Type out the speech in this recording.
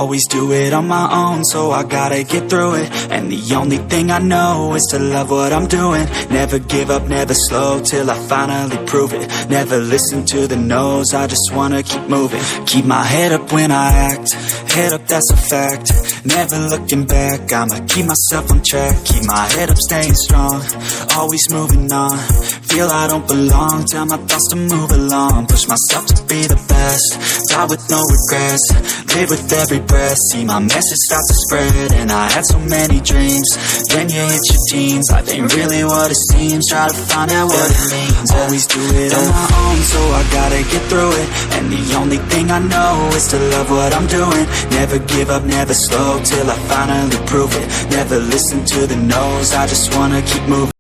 Always do it on my own, so I gotta get through it. And the only thing I know is to love what I'm doing. Never give up, never slow, till I finally prove it. Never listen to the no's, I just wanna keep moving. Keep my head up when I act, head up, that's a fact. Never looking back, I'ma keep myself on track. Keep my head up, staying strong, always moving on. Feel I don't belong, tell my thoughts to move along. Push myself to be the best, die with no regrets. Live with every breath, see my message start to spread. And I had so many dreams, then you hit your teens. Life ain't really what it seems, try to find out what it means. Always do it on my own, so I gotta get through it. And the only thing I know is to love what I'm doing. Never give up, never slow, till I finally prove it. Never listen to the no's, I just wanna keep moving.